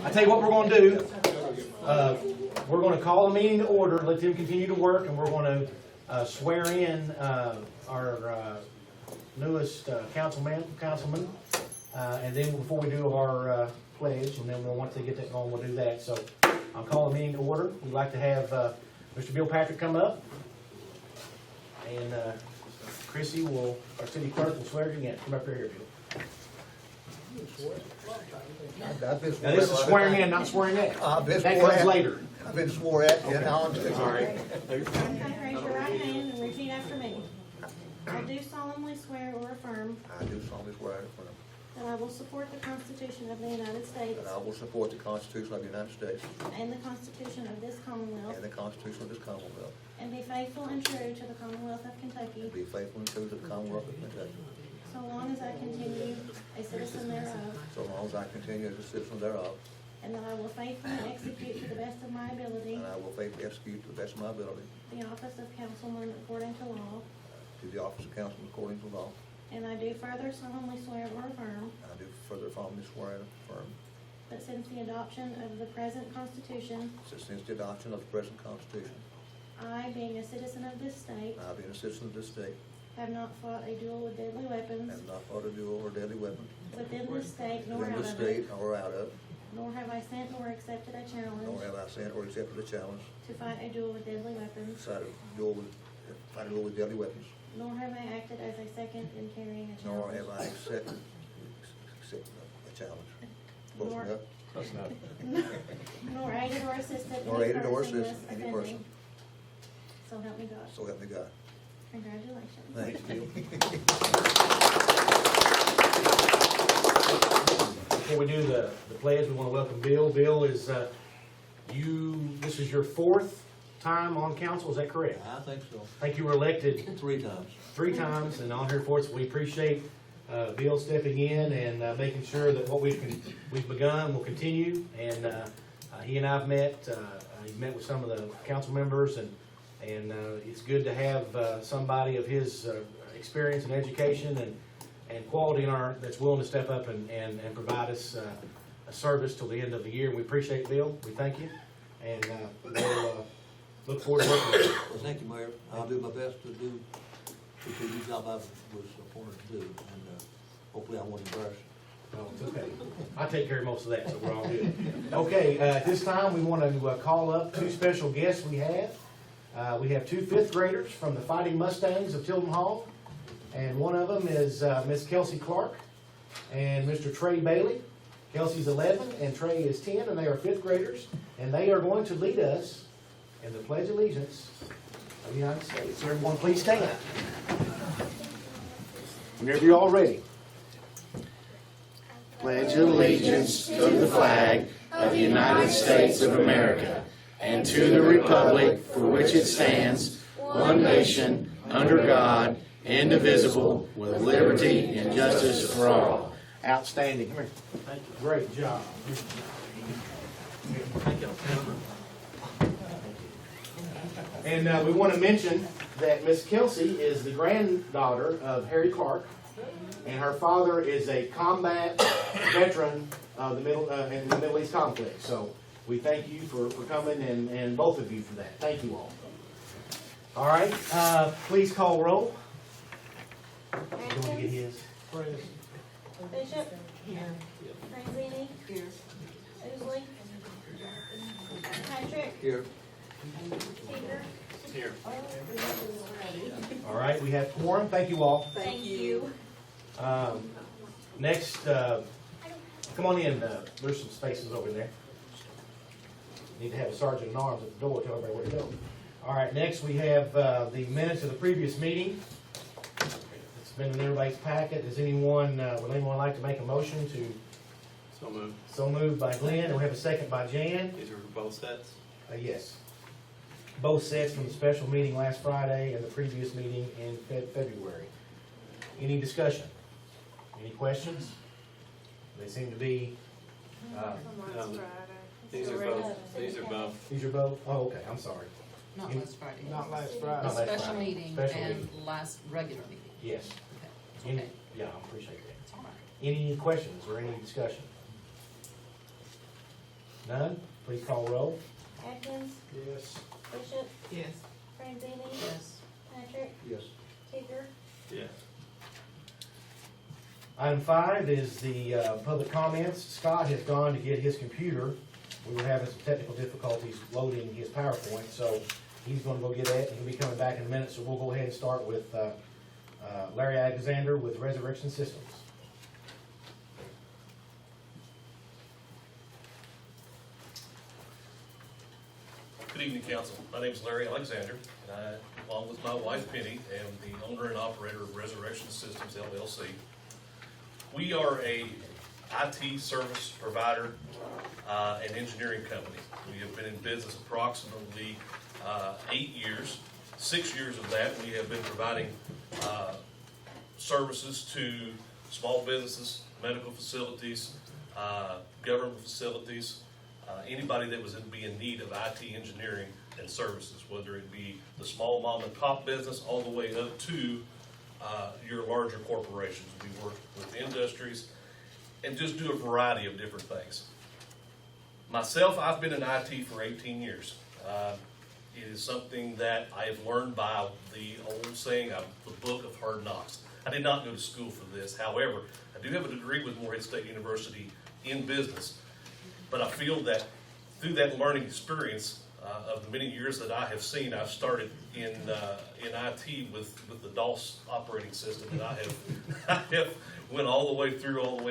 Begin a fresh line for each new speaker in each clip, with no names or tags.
I tell you what we're going to do. We're going to call the meeting to order, let them continue to work, and we're going to swear in our newest councilman, and then before we do our pledge, and then once they get that going, we'll do that. So I'll call the meeting to order. We'd like to have Mr. Bill Patrick come up, and Chrissy will, our city clerk, will swear you in. Come up here, Bill. Now this is swearing in, not swearing at. That comes later.
I've been swore at, yeah, now I'm
Sorry.
Raise your right hand and repeat after me. I do solemnly swear or affirm
I do solemnly swear and affirm
that I will support the Constitution of the United States
that I will support the Constitution of the United States
and the Constitution of this Commonwealth,
and the Constitution of this Commonwealth,
and be faithful and true to the Commonwealth of Kentucky,
and be faithful and true to the Commonwealth of Kentucky,
so long as I continue a citizen thereof,
so long as I continue as a citizen thereof,
and that I will faithfully execute to the best of my ability
and I will faithfully execute to the best of my ability
the office of councilman according to law.
to the office of councilman according to law.
And I do further solemnly swear or affirm
I do further solemnly swear and affirm
that since the adoption of the present Constitution,
that since the adoption of the present Constitution,
I, being a citizen of this state,
I, being a citizen of this state,
have not fought a duel with deadly weapons
have not fought a duel or deadly weapon
within this state nor
within
out
this
of
state
it,
or out of,
nor have I sent nor accepted a
nor
challenge
have I sent or accepted a challenge
to fight a duel with deadly weapons,
to fight a duel with deadly weapons,
nor have I acted as a second in carrying a
nor
challenge,
have I accepted a challenge. Close
Nor-
enough.
Close enough.
nor aided or assisted
Nor aided or
any person
assisted
thus
any person.
offending. So help me God.
So help me God.
Congratulations.
Thanks, Bill.
Before we do the pledge, we want to welcome Bill. Bill is, this is your fourth time on council, is that correct?
I think so.
I think you were elected
3 times.
3 times and on here for us. We appreciate Bill stepping in and making sure that what we've begun will continue. And he and I have met, he's met with some of the council members, and it's good to have somebody of his experience and education and quality that's willing to step up and provide us a service till the end of the year. We appreciate Bill. We thank you, and we'll look forward to working with you.
Well, thank you, Mayor. I'll do my best to do the job I was appointed to do, and hopefully I won't embarrass you.
No, it's okay. I take care of most of that, so we're all good. Okay, at this time, we want to call up 2 special guests we have. We have 2 5th graders from the Fighting Mustangs of Tilden Hall, and one of them is Miss Kelsey Clark and Mr. Trey Bailey. Kelsey's 11 and Trey is 10, and they are 5th graders, and they are going to lead us in the Pledge of Allegiance of the United States. Everyone, please stand. Whenever you're all ready.
Pledge allegiance to the flag of the United States of America and to the republic for which it stands, one nation, under God, indivisible, with liberty and justice for all.
Outstanding. Come here. Thank you. Great job. And we want to mention that Miss Kelsey is the granddaughter of Harry Clark, and her father is a combat veteran of the in the Middle East conflict. So we thank you for coming, and both of you for that. Thank you all. All right, please call roll. You want to get his?
Bishop. Franzini.
Here.
Oosley. Patrick.
Here.
Peter.
All right, we have quorum. Thank you all.
Thank you.
Next, come on in. There's some spaces over there. Need to have a sergeant at arms at the door, tell everybody where to go. All right, next we have the minutes of the previous meeting. It's been in everybody's packet. Does anyone, would anyone like to make a motion to?
So moved.
So moved by Glenn, and we have a second by Jan.
These are both sets?
Yes. Both sets from the special meeting last Friday and the previous meeting in February. Any discussion? Any questions? They seem to be,
No, These are both. These are both.
these are both? Oh, okay, I'm sorry.
Not last Friday.
Not last
A special
Friday.
meeting
Special
and
meeting.
last regular meeting.
Yes.
Okay.
Any,
Okay.
yeah, I appreciate that.
It's all right.
Any questions or any discussion? None? Please call roll.
Atkins,
Yes.
Bishop,
Yes.
Franzini,
Yes.
Patrick,
Yes.
Tigger,
Yes.
Item 5 is the public comments. Scott has gone to get his computer. We were having some technical difficulties loading his PowerPoint, so he's gonna go get that, and he'll be coming back in a minute, so we'll go ahead and start with Larry Alexander with Resurrection Systems.
Good evening, council. My name is Larry Alexander, and I, along with my wife Penny, am the owner and operator of Resurrection Systems LLC. We are a IT service provider and engineering company. We have been in business approximately 8 years. 6 years of that, we have been providing services to small businesses, medical facilities, government facilities, anybody that was be in need of IT engineering and services, whether it be the small mom and pop business all the way up to your larger corporations. We work with industries and just do a variety of different things. Myself, I've been in IT for 18 years. It is something that I have learned by the old saying, the book of hard knocks. I did not go to school for this. However, I do have a degree with Morehead State University in business. But I feel that through that learning experience of the many years that I have seen, I've started in IT with the DOS operating system, and I have went all the way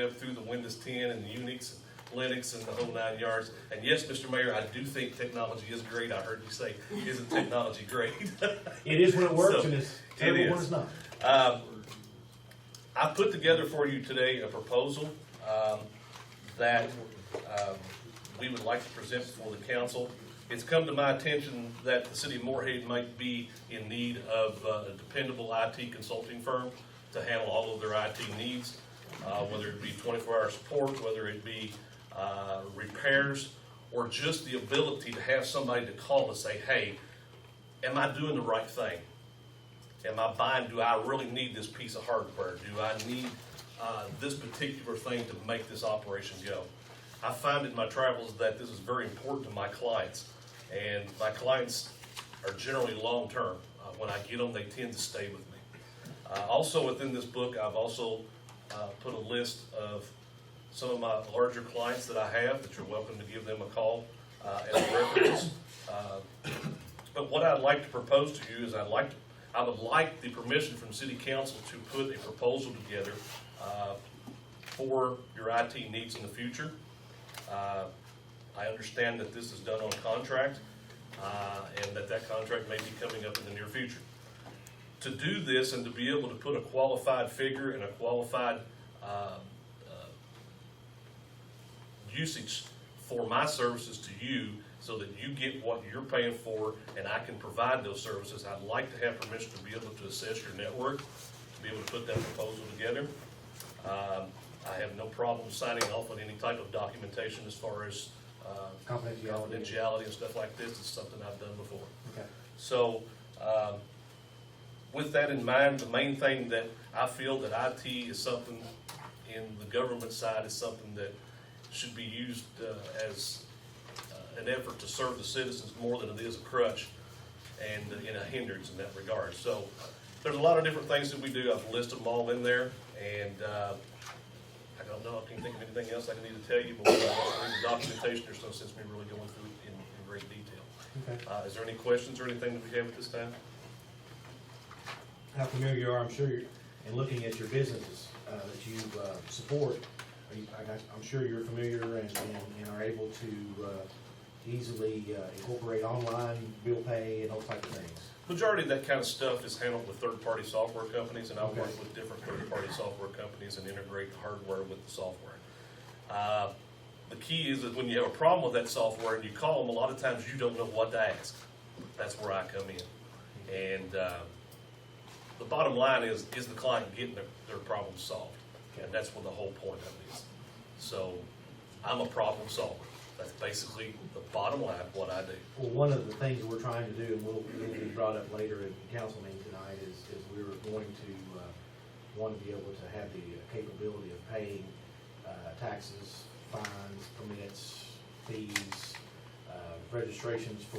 up through the Windows 10 and Unix, and Linux, and the whole 9 yards. And yes, Mr. Mayor, I do think technology is great. I heard you say, isn't technology great?
It is when it works,
So,
and it's
it
terrible when
is.
it's not.
I put together for you today a proposal that we would like to present before the council. It's come to my attention that the city of Morehead might be in need of a dependable IT consulting firm to handle all of their IT needs, whether it be 24-hour support, whether it be repairs, or just the ability to have somebody to call and say, hey, am I doing the right thing? Do I really need this piece of hardware? Do I need this particular thing to make this operation go? I find in my travels that this is very important to my clients, and my clients are generally long-term. When I get them, they tend to stay with me. Also within this book, I've also put a list of some of my larger clients that I have that you're welcome to give them a call as a reference. But what I'd like to propose to you is I would like the permission from City Council to put a proposal together for your IT needs in the future. I understand that this is done on contract, and that contract may be coming up in the near future. To do this and to be able to put a qualified figure and a qualified usage for my services to you so that you get what you're paying for and I can provide those services, I'd like to have permission to be able to assess your network, to be able to put that proposal together. I have no problem signing off on any type of documentation as far as confidentiality and stuff like this. It's something I've done before.
Okay.
So, with that in mind, the main thing that I feel that IT is something in the government side is something that should be used as an effort to serve the citizens more than it is a crutch and in a hindrance in that regard. So, there's a lot of different things that we do. I've listed them all in there, and I don't know if I can think of anything else I need to tell you, but when I read the documentation, there's no sense me really going through it in great detail.
Okay.
Is there any questions or anything that we have at this time?
How familiar you are, I'm sure, in looking at your businesses that you support, I'm sure you're familiar and are able to easily incorporate online bill pay and those type of things.
Majority of that kind of stuff is handled with third-party software companies, and I
Okay.
work with different third-party software companies and integrate the hardware with the software. The key is that when you have a problem with that software and you call them, a lot of times you don't know what to ask. That's where I come in. And the bottom line is the client getting their problem solved? And that's what the whole point of it is. So I'm a problem solver. That's basically the bottom line of what I do.
Well, one of the things we're trying to do, and will be brought up later in council meeting tonight, is we're going to want to be able to have the capability of paying taxes, fines, permits, fees, registrations for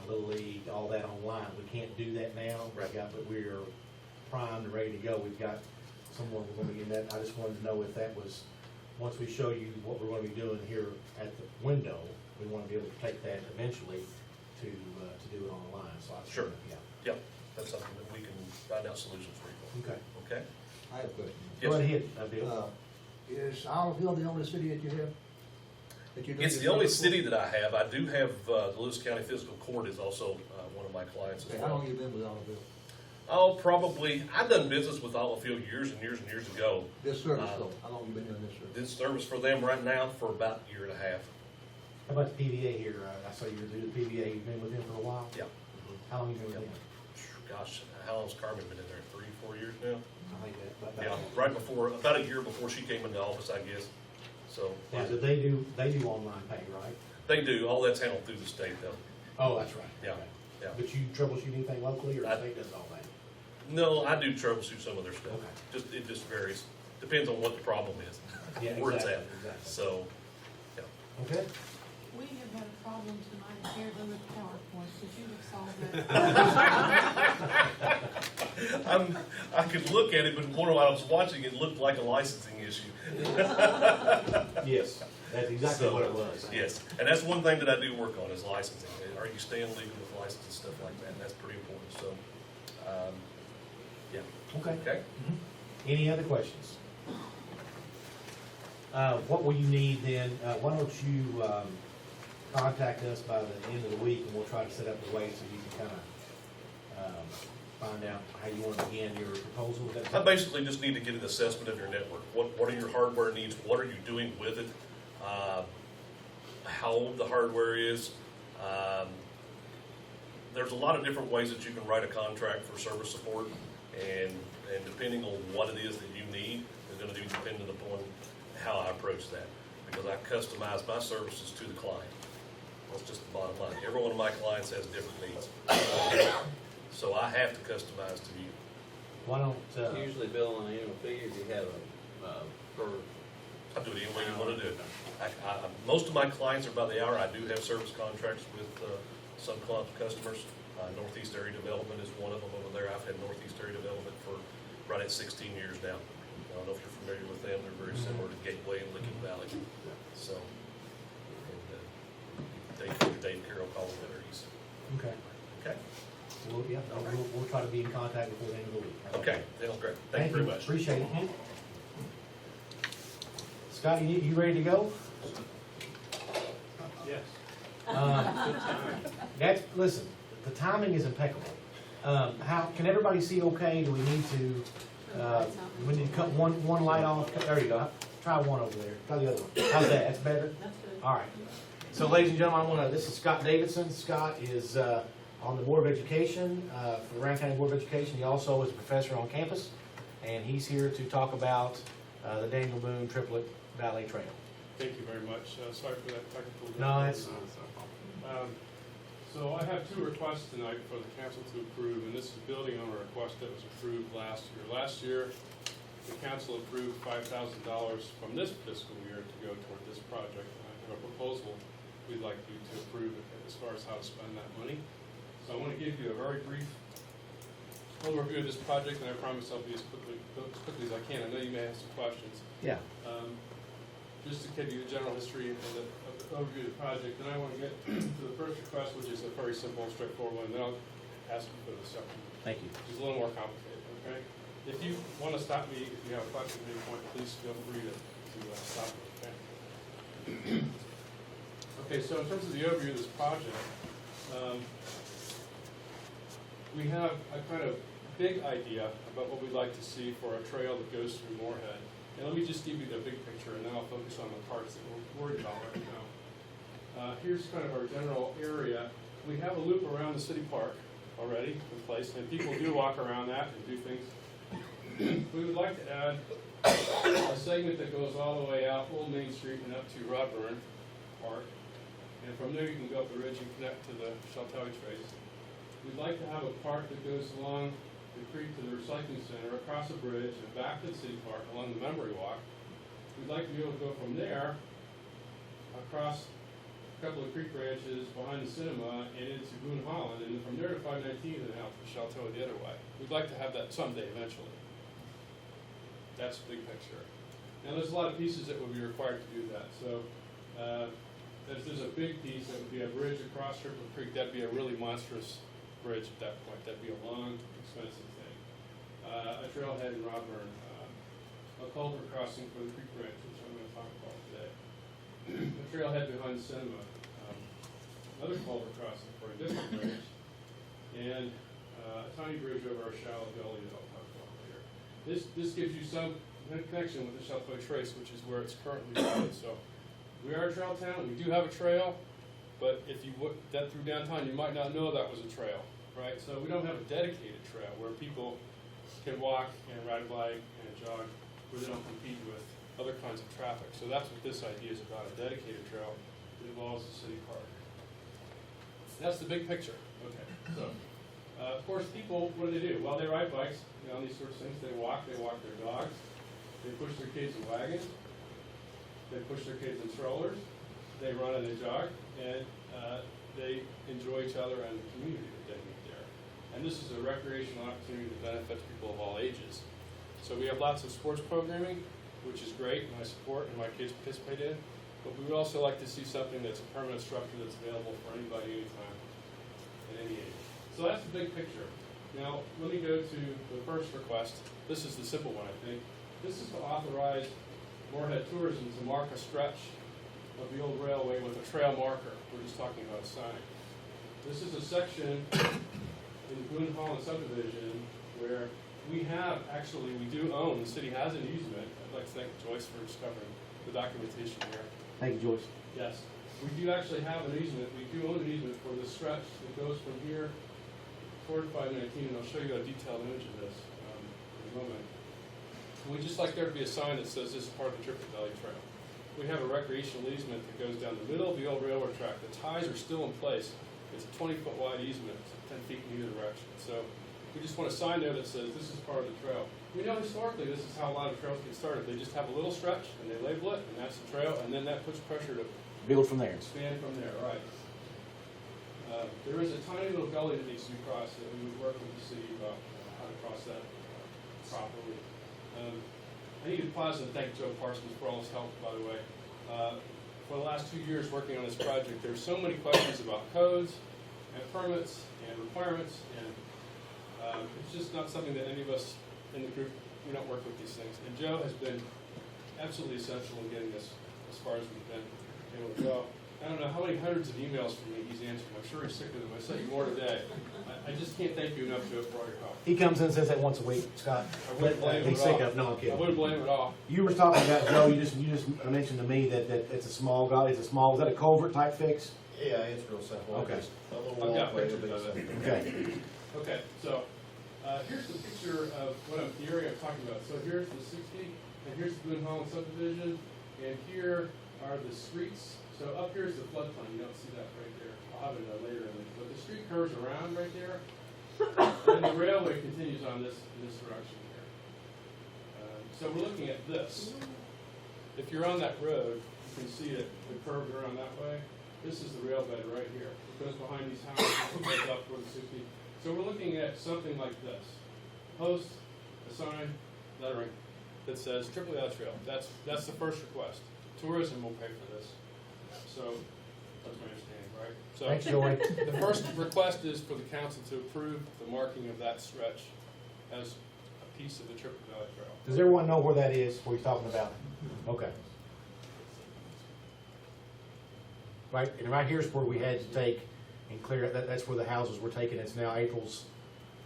Little League, all that online. We can't do that now.
Right.
But we're primed and ready to go. We've got somewhere we're gonna be in that. I just wanted to know if that was, once we show you what we're gonna be doing here at the window, we wanna be able to take that eventually to do it online. So I.
Sure.
Yeah.
Yep, that's something that we can find out solutions for you.
Okay.
Okay?
I have a question.
Go
Yes.
ahead, Bill.
Is Olive the only city that you have? That you're doing
It's
this
the only
service for?
city that I have. I do have, the Lewis County Physical Court is also, one of my clients as
Okay, how
well.
long you been with Olive?
Oh, probably, I've done business with Olivefield years and years and years ago.
This service
Uh,
though, how long you been doing this service?
Did service for them right now for about a year and a half.
How about the PVA here? I saw you were doing the PVA. You've been with them for a while?
Yeah.
How long have you been with
Yep.
them?
Gosh, how long's Carmen been in there? 3, 4 years now?
I think that-
Yeah, right before, about a year before she came into office, I guess. So,
Now, do they do online pay, right?
they do, all that's handled through the state though.
Oh, that's right.
Yeah,
Okay.
yeah.
But you troubleshoot anything locally, or the
I-
state does all that?
No, I do troubleshoot some of their stuff.
Okay.
It just varies. Depends on what the problem is,
Yeah,
where it's at.
exactly, exactly.
So, yeah.
Okay.
We have had a problem tonight here with PowerPoint, could you have solved that?
I could look at it, but while I was watching, it looked like a licensing issue.
Yes, that's exactly
So,
what it was.
Yes, and that's one thing that I do work on is licensing. Are you staying legal with license and stuff like that? And that's pretty important, so, yeah.
Okay.
Okay?
Any other questions? What will you need then? Why don't you, contact us by the end of the week, and we'll try to set up a way so you can kind of, find out how you want to begin your proposal. Is that
I basically just need to get an assessment of your network. What are your hardware needs? What are you doing with it? How old the hardware is? There's a lot of different ways that you can write a contract for service support, and depending on what it is that you need, is gonna be dependent upon how I approach that. Because I customize my services to the client. That's just the bottom line. Every one of my clients has different needs. So I have to customize to you.
Why don't,
Usually bill on an annual figure, do you have per,
I'll do it any way you wanna do it. Most of my clients are by the hour. I do have service contracts with, some customers. Northeast Area Development is one of them over there. I've had Northeast Area Development for right at 16 years now. I don't know if you're familiar with them. They're very similar to Gateway and Licking Valley. So, and, Dave Carroll calling East.
okay.
Okay?
Well, yeah, we'll try to be in contact before the end of the week.
Okay, sounds great. Thank you very much.
Appreciate it. Scotty, you ready to go?
Yes.
That's, listen, the timing is impeccable. How, can everybody see okay? Do we need to, we need to cut one light off? There you go. Try one over there. Try the other one. How's that? That's better? All right. So ladies and gentlemen, this is Scott Davidson. Scott is, on the Board of Education, for the Round County Board of Education. He also is a professor on campus, and he's here to talk about, the Daniel Boone Triplet Valley Trail.
Thank you very much. Sorry for that technical.
No, it's-
So I have two requests tonight for the council to approve, and this is building on a request that was approved last year. Last year, the council approved $5,000 from this fiscal year to go toward this project. And I have a proposal we'd like you to approve as far as how to spend that money. So I want to give you a very brief overview of this project, and I promise I'll be as quickly as I can. I know you may have some questions.
Yeah.
Just to give you a general history of the overview of the project, then I want to get to the first request, which is a very simple, straightforward one, and then I'll ask you for the second,
Thank you.
which is a little more complicated, okay? If you want to stop me, if you have a question at any point, please feel free to stop me, okay? Okay, so in terms of the overview of this project, we have a kind of big idea about what we'd like to see for a trail that goes through Moorhead. And let me just give you the big picture, and then I'll focus on the parts that we're worried about right now. Here's kind of our general area. We have a loop around the city park already in place, and people do walk around that and do things. We would like to add a segment that goes all the way out Old Main Street and up to Rodburn Park. And from there, you can go up the ridge and connect to the Sheltawi Trace. We'd like to have a park that goes along the creek to the recycling center, across a bridge, and back to the city park along the Memory Walk. We'd like to be able to go from there across couple of creek branches behind the cinema and into Boone Holland, and from there to 519 and out to Chateau the other way. We'd like to have that someday eventually. That's the big picture. Now, there's a lot of pieces that would be required to do that. So, there's a big piece that would be a bridge across Triple Creek. That'd be a really monstrous bridge at that point. That'd be a long, expensive thing. A trailhead in Rodburn, a culvert crossing for the creek branch, which I'm going to talk about today. A trailhead behind the cinema, another culvert crossing for a different bridge, and a tiny bridge over a shallow gully that I'll talk about later. This gives you some connection with the Chateau Trace, which is where it's currently routed. So we are a trail town. We do have a trail, but if you look that through downtown, you might not know that was a trail, right? So we don't have a dedicated trail where people can walk and ride a bike and jog, where they don't compete with other kinds of traffic. So that's what this idea is about, a dedicated trail that involves the city park. That's the big picture. Okay, so of course, people, what do? Well, they ride bikes, on these sorts of things. They walk their dogs, they push their kids in wagons, they push their kids in strollers, they run and they jog, and they enjoy each other and the community that they meet there. And this is a recreational opportunity that benefits people of all ages. So we have lots of sports programming, which is great, and I support and my kids participate in. But we would also like to see something that's a permanent structure that's available for anybody, anytime, at any age. So that's the big picture. Now, let me go to the first request. This is the simple one, I think. This is to authorize Moorhead Tourism to mark a stretch of the old railway with a trail marker. We're just talking about a sign. This is a section in the Boone Holland subdivision where we do own, the city has an easement. I'd like to thank Joyce for discovering the documentation here.
Thank you, Joyce.
Yes, we do actually have an easement. We do own an easement for the stretch that goes from here toward 519, and I'll show you a detailed image of this in a moment. We'd just like there to be a sign that says this is part of the Triple Valley Trail. We have a recreational easement that goes down the middle of the old railroad track. The ties are still in place. It's a 20-foot wide easement, 10 feet in either direction. So we just want a sign there that says this is part of the trail. We know historically this is how a lot of trails get started. They just have a little stretch and they label it, and that's the trail, and then that puts pressure to
Build from there.
expand from there, right. There is a tiny little gully that needs to be crossed that we would work with the city about how to cross that properly. I need to pause and thank Joe Parsons for all his help, by the way. For the last 2 years working on this project, there's so many questions about codes and permits and requirements, and it's just not something that any of us in the group, we don't work with these things. And Joe has been absolutely essential in getting this as far as we've been able to go. I don't know how many hundreds of emails from me he's answering. I'm sure he's sick of them. I sent you more today. I just can't thank you enough, Joe, for all your help.
He comes in and says that once a week, Scott.
I wouldn't blame him
He's
at
sick
all.
of, no, I'm
I
kidding.
wouldn't blame him at all.
You were talking about, Joe, you just mentioned to me that it's a small gully, is that a culvert type fix?
Yeah, it's real simple.
Okay.
Just a little
I've got
walkway,
pictures
big
of it.
simple.
Okay.
Okay, so here's the picture of the area I'm talking about. So here's the 60, and here's the Boone Holland subdivision, and here are the streets. So up here is the floodplain. You don't see that right there. I'll have it later image. But the street curves around right there, and the railway continues on in this direction here. So we're looking at this. If you're on that road, you can see it curved around that way. This is the rail bed right here. It goes behind these houses, it goes up toward the 60. So we're looking at something like this. Post, a sign, lettering that says Triple Valley Trail. That's the first request. Tourism will pay for this. So that's my understanding, right? So
Thanks, Joey.
the first request is for the council to approve the marking of that stretch as a piece of the Triple Valley Trail.
Does everyone know where that is, where he's talking about? Okay. Right, and right here's where we had to take and clear, that's where the houses were taken. It's now April's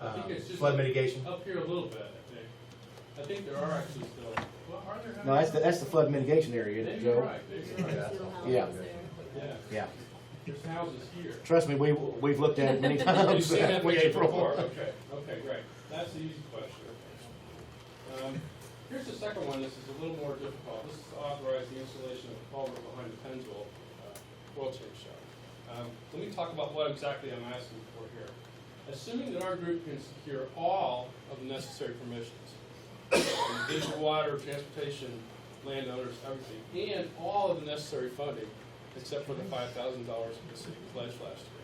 I think it's just
flood mitigation.
Up here a little bit, I think. I think there are actually still, well, are there?
No, that's the flood mitigation area, isn't it,
Maybe you're
Joe?
right, maybe you're right.
Yeah,
Yeah,
yeah.
there's houses here.
Trust me, we've looked at it many
You've
times.
seen that
We
picture
April.
before, okay, great. That's the easy question. Here's the second one, this is a little more difficult. This is to authorize the installation of a culvert behind the Pennsville oil change shop. Let me talk about what exactly I'm asking for here. Assuming that our group can secure all of the necessary permissions, individual water, transportation, landowners, everything, and all of the necessary funding, except for the $5,000 that the city pledged last year.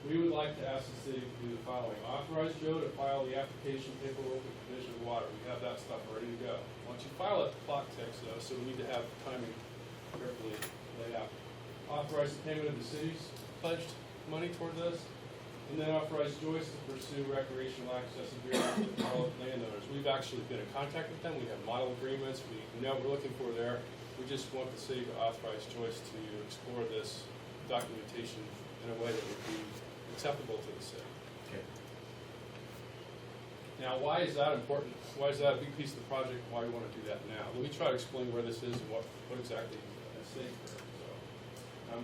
We would like to ask the city to do the following. Authorize Joe to file the application paperwork with Division of Water. We have that stuff ready to go. Once you file it, the clock ticks though, so we need to have timing carefully laid out. Authorize the payment of the city's pledged money toward this, and then authorize Joyce to pursue recreational access agreements with all landowners. We've actually been in contact with them. We have model agreements. We know what we're looking for there. We just want the city to authorize Joyce to explore this documentation in a way that would be acceptable to the city.
Okay.
Now, why is that important? Why is that a big piece of the project? Why we want to do that now? Let me try to explain where this is and what exactly is at stake here. So,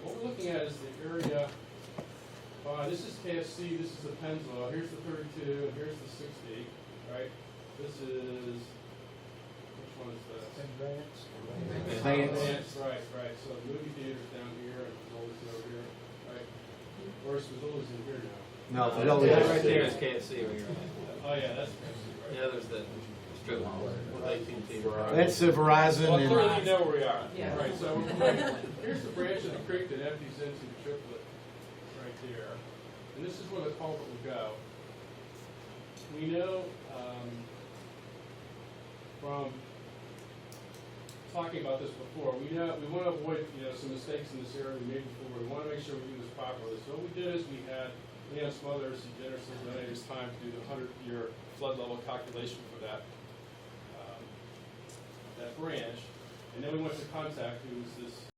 what we're looking at is the area. This is KFC. This is the Pennzoil. Here's the 32, and here's the 60. Right. This is which one is this? Advance. Right. So the movie theater's down here, and Fazoli's over here. Right. Or is Fazoli's in here now?
No, Fazoli's
Yeah,
is-
right there is KFC where you're at.
Oh yeah, that's KFC, right?
Yeah, there's the strip mall with AT&T.
That's the Verizon
Well,
and.
clearly you know where we are.
Yeah.
Right, so here's the branch of the creek that empties into the triplet right there. And this is where the culvert will go. We know from talking about this before, we want to avoid, some mistakes in this area we made before. We want to make sure we do this properly. So what we did is we had Leon Smothers and generously donated his time to do the 100-year flood level calculation for that branch. And then we went to Contact, who was this